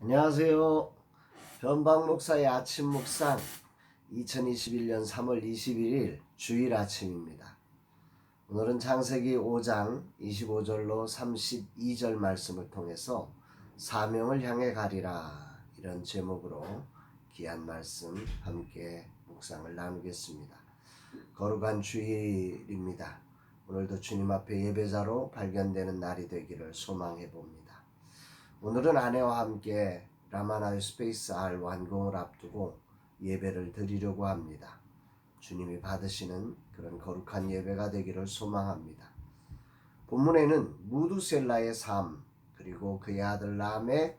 안녕하세요. 변방 목사의 아침 묵상 2021년 3월 21일 주일 아침입니다. 오늘은 창세기 5장 25절로 32절 말씀을 통해서 사명을 향해 가리라 이런 제목으로 귀한 말씀 함께 묵상을 나누겠습니다. 거룩한 주일입니다. 오늘도 주님 앞에 예배자로 발견되는 날이 되기를 소망해 봅니다. 오늘은 아내와 함께 라마나의 스페이스 R 완공을 앞두고 예배를 드리려고 합니다. 주님이 받으시는 그런 거룩한 예배가 되기를 소망합니다. 본문에는 무두셀라의 삶, 그리고 그의 아들 라멕,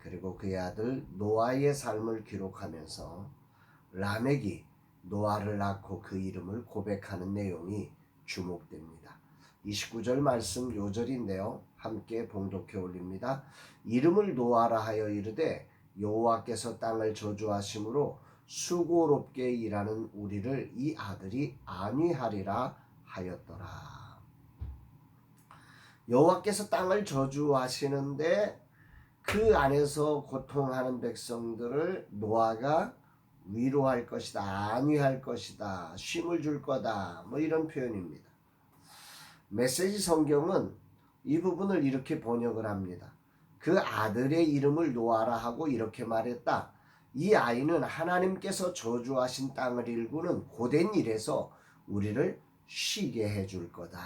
그리고 그의 아들 노아의 삶을 기록하면서 라멕이 노아를 낳고 그 이름을 고백하는 내용이 주목됩니다. 29절 말씀 요절인데요. 함께 봉독해 올립니다. 이름을 노아라 하여 이르되 여호와께서 땅을 저주하심으로 수고롭게 일하는 우리를 이 아들이 안위하리라 하였더라. 여호와께서 땅을 저주하시는데 그 안에서 고통하는 백성들을 노아가 위로할 것이다, 안위할 것이다, 쉼을 줄 거다, 뭐 이런 표현입니다. 메시지 성경은 이 부분을 이렇게 번역을 합니다. 그 아들의 이름을 노아라 하고 이렇게 말했다. 이 아이는 하나님께서 저주하신 땅을 일구는 고된 일에서 우리를 쉬게 해줄 거다.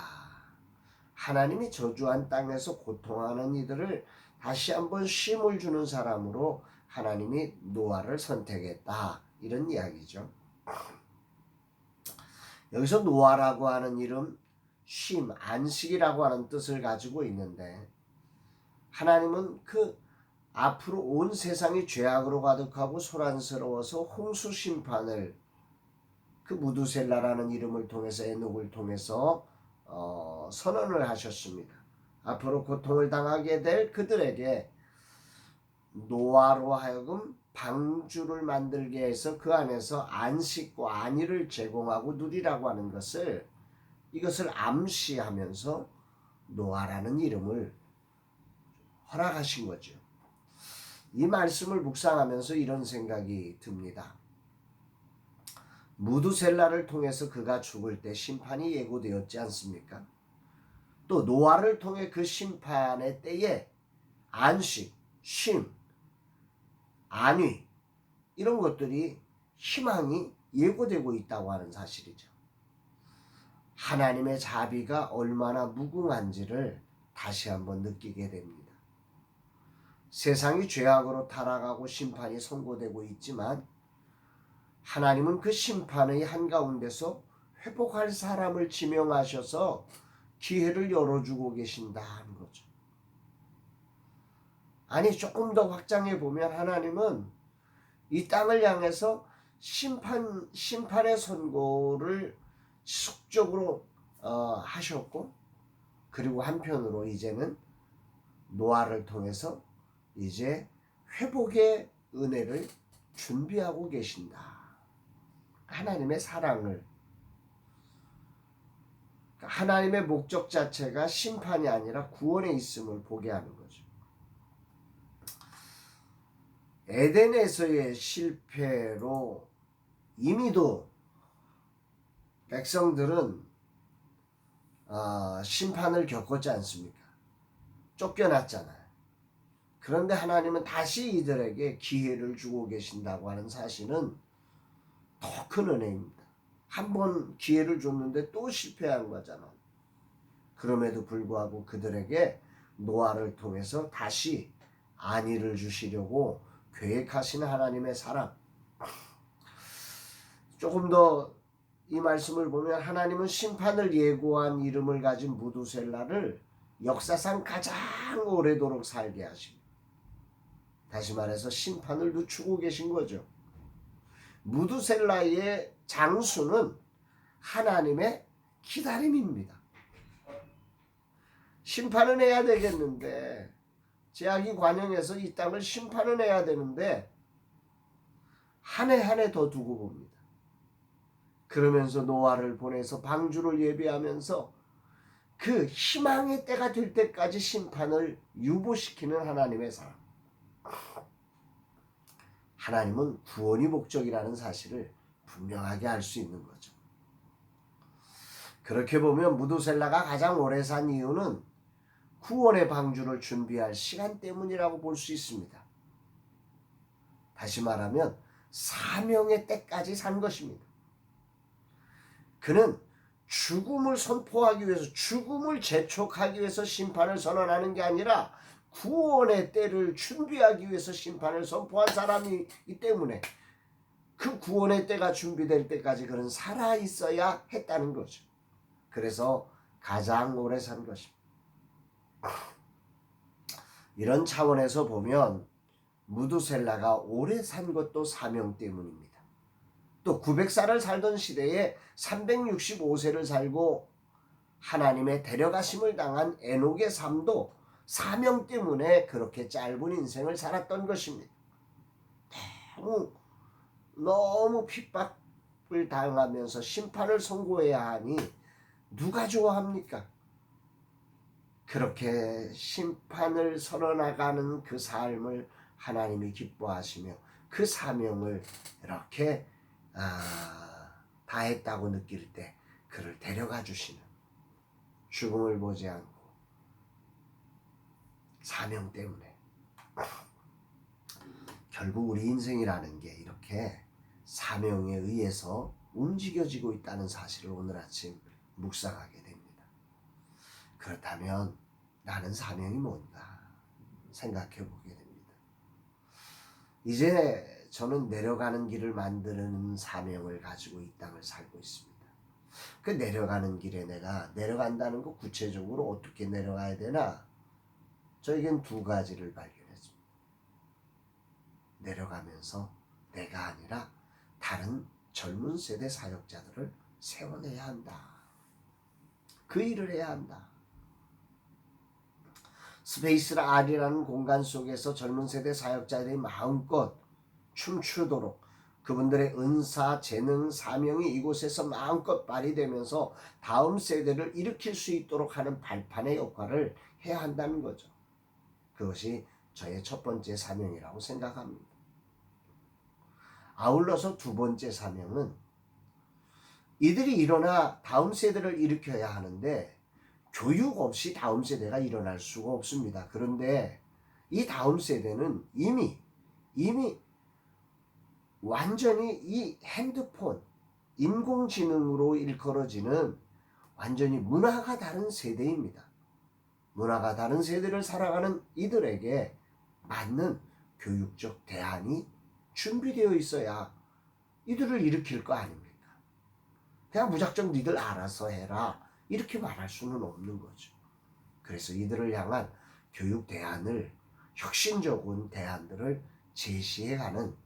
하나님이 저주한 땅에서 고통하는 이들을 다시 한번 쉼을 주는 사람으로 하나님이 노아를 선택했다. 이런 이야기죠. 여기서 노아라고 하는 이름, 쉼, 안식이라고 하는 뜻을 가지고 있는데 하나님은 그 앞으로 온 세상이 죄악으로 가득하고 소란스러워서 홍수 심판을 그 무두셀라라는 이름을 통해서 에녹을 통해서 선언을 하셨습니다. 앞으로 고통을 당하게 될 그들에게 노아로 하여금 방주를 만들게 해서 그 안에서 안식과 안위를 제공하고 누리라고 하는 이것을 암시하면서 노아라는 이름을 허락하신 거죠. 이 말씀을 묵상하면서 이런 생각이 듭니다. 무두셀라를 통해서 그가 죽을 때 심판이 예고되었지 않습니까? 또 노아를 통해 그 심판의 때에 안식, 쉼, 안위 이런 것들이 희망이 예고되고 있다고 하는 사실이죠. 하나님의 자비가 얼마나 무궁한지를 다시 한번 느끼게 됩니다. 세상이 죄악으로 타락하고 심판이 선고되고 있지만 하나님은 그 심판의 한가운데서 회복할 사람을 지명하셔서 기회를 열어주고 계신다는 거죠. 아니 조금 더 확장해 보면 하나님은 이 땅을 향해서 심판의 선고를 지속적으로 하셨고 그리고 한편으로 이제는 노아를 통해서 이제 회복의 은혜를 준비하고 계신다. 하나님의 사랑을 하나님의 목적 자체가 심판이 아니라 구원에 있음을 보게 하는 거죠. 에덴에서의 실패로 이미도 백성들은 심판을 겪었지 않습니까? 쫓겨났잖아요. 그런데 하나님은 다시 이들에게 기회를 주고 계신다고 하는 사실은 더 큰 은혜입니다. 한 번 기회를 줬는데 또 실패한 거잖아. 그럼에도 불구하고 그들에게 노아를 통해서 다시 안위를 주시려고 계획하시는 하나님의 사랑. 조금 더 이 말씀을 보면 하나님은 심판을 예고한 이름을 가진 무두셀라를 역사상 가장 오래도록 살게 하십니다. 다시 말해서 심판을 늦추고 계신 거죠. 무두셀라의 장수는 하나님의 기다림입니다. 심판은 해야 되겠는데 제약이 관영해서 이 땅을 심판은 해야 되는데 한 해 한 해 더 두고 봅니다. 그러면서 노아를 보내서 방주를 예비하면서 그 희망의 때가 될 때까지 심판을 유보시키는 하나님의 사랑. 하나님은 구원이 목적이라는 사실을 분명하게 알 수 있는 거죠. 그렇게 보면 무두셀라가 가장 오래 산 이유는 구원의 방주를 준비할 시간 때문이라고 볼 수 있습니다. 다시 말하면 사명의 때까지 산 것입니다. 그는 죽음을 선포하기 위해서, 죽음을 재촉하기 위해서 심판을 선언하는 게 아니라 구원의 때를 준비하기 위해서 심판을 선포한 사람이기 때문에 그 구원의 때가 준비될 때까지 그는 살아 있어야 했다는 거죠. 그래서 가장 오래 산 것입니다. 이런 차원에서 보면 무두셀라가 오래 산 것도 사명 때문입니다. 또 900살을 살던 시대에 365세를 살고 하나님의 데려가심을 당한 에녹의 삶도 사명 때문에 그렇게 짧은 인생을 살았던 것입니다. 너무 핍박을 당하면서 심판을 선고해야 하니 누가 좋아합니까? 그렇게 심판을 선언하가는 그 삶을 하나님이 기뻐하시며 그 사명을 이렇게 다했다고 느낄 때 그를 데려가 주시는, 죽음을 보지 않고 사명 때문에. 결국 우리 인생이라는 게 이렇게 사명에 의해서 움직여지고 있다는 사실을 오늘 아침 묵상하게 됩니다. 그렇다면 나는 사명이 뭔가 생각해 보게 됩니다. 이제 저는 내려가는 길을 만드는 사명을 가지고 이 땅을 살고 있습니다. 그 내려가는 길에 내가 내려간다는 거 구체적으로 어떻게 내려가야 되나? 저에겐 두 가지를 발견했습니다. 내려가면서 내가 아니라 다른 젊은 세대 사역자들을 세워내야 한다. 그 일을 해야 한다. 스페이스라 R이라는 공간 속에서 젊은 세대 사역자들이 마음껏 춤추도록 그분들의 은사, 재능, 사명이 이곳에서 마음껏 발휘되면서 다음 세대를 일으킬 수 있도록 하는 발판의 역할을 해야 한다는 거죠. 그것이 저의 첫 번째 사명이라고 생각합니다. 아울러서 두 번째 사명은 이들이 일어나 다음 세대를 일으켜야 하는데 교육 없이 다음 세대가 일어날 수가 없습니다. 그런데 이 다음 세대는 이미 완전히 이 핸드폰, 인공지능으로 일컬어지는 완전히 문화가 다른 세대입니다. 문화가 다른 세대를 살아가는 이들에게 맞는 교육적 대안이 준비되어 있어야 이들을 일으킬 거 아닙니까? 그냥 무작정 니들 알아서 해라 이렇게 말할 수는 없는 거죠. 그래서 이들을 향한 교육 대안을, 혁신적인 대안들을 제시해가는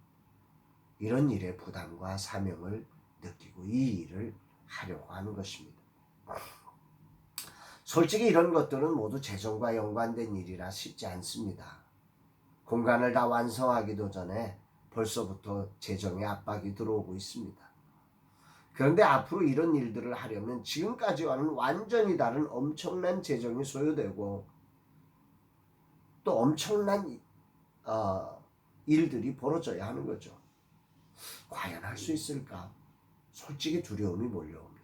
이런 일의 부담과 사명을 느끼고 이 일을 하려고 하는 것입니다. 솔직히 이런 것들은 모두 재정과 연관된 일이라 쉽지 않습니다. 공간을 다 완성하기도 전에 벌써부터 재정의 압박이 들어오고 있습니다. 그런데 앞으로 이런 일들을 하려면 지금까지와는 완전히 다른 엄청난 재정이 소요되고 또 엄청난 일들이 벌어져야 하는 거죠. 과연 할 수 있을까? 솔직히 두려움이 몰려옵니다.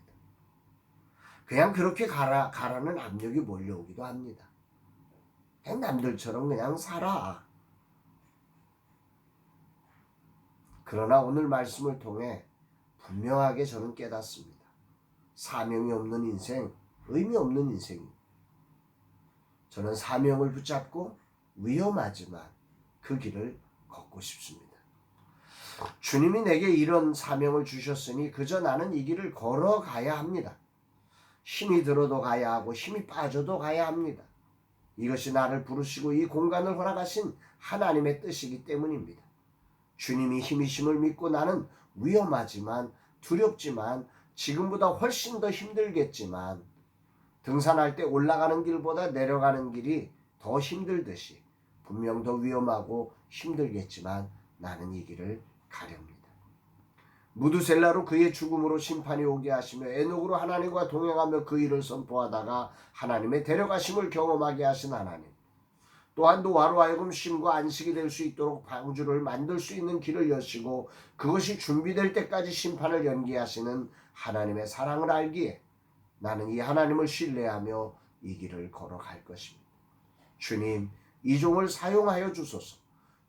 그냥 그렇게 가라는 압력이 몰려오기도 합니다. 그냥 남들처럼 그냥 살아. 그러나 오늘 말씀을 통해 분명하게 저는 깨닫습니다. 사명이 없는 인생, 의미 없는 인생입니다. 저는 사명을 붙잡고 위험하지만 그 길을 걷고 싶습니다. 주님이 내게 이런 사명을 주셨으니 그저 나는 이 길을 걸어가야 합니다. 힘이 들어도 가야 하고 힘이 빠져도 가야 합니다. 이것이 나를 부르시고 이 공간을 허락하신 하나님의 뜻이기 때문입니다. 주님이 힘이심을 믿고 나는 위험하지만 두렵지만 지금보다 훨씬 더 힘들겠지만 등산할 때 올라가는 길보다 내려가는 길이 더 힘들듯이 분명 더 위험하고 힘들겠지만 나는 이 길을 가렵니다. 무두셀라로 그의 죽음으로 심판이 오게 하시며 에녹으로 하나님과 동행하며 그 일을 선포하다가 하나님의 데려가심을 경험하게 하신 하나님. 또한 노아로 하여금 쉼과 안식이 될 수 있도록 방주를 만들 수 있는 길을 여시고 그것이 준비될 때까지 심판을 연기하시는 하나님의 사랑을 알기에 나는 이 하나님을 신뢰하며 이 길을 걸어갈 것입니다. 주님, 이 종을 사용하여 주소서.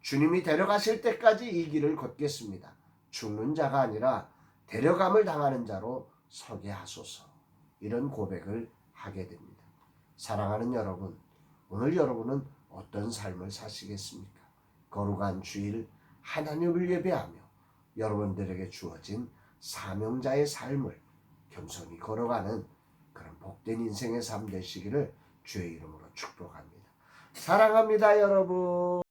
주님이 데려가실 때까지 이 길을 걷겠습니다. 죽는 자가 아니라 데려감을 당하는 자로 서게 하소서. 이런 고백을 하게 됩니다. 사랑하는 여러분, 오늘 여러분은 어떤 삶을 사시겠습니까? 거룩한 주일 하나님을 예배하며 여러분들에게 주어진 사명자의 삶을 겸손히 걸어가는 그런 복된 인생의 삶 되시기를 주의 이름으로 축복합니다. 사랑합니다, 여러분.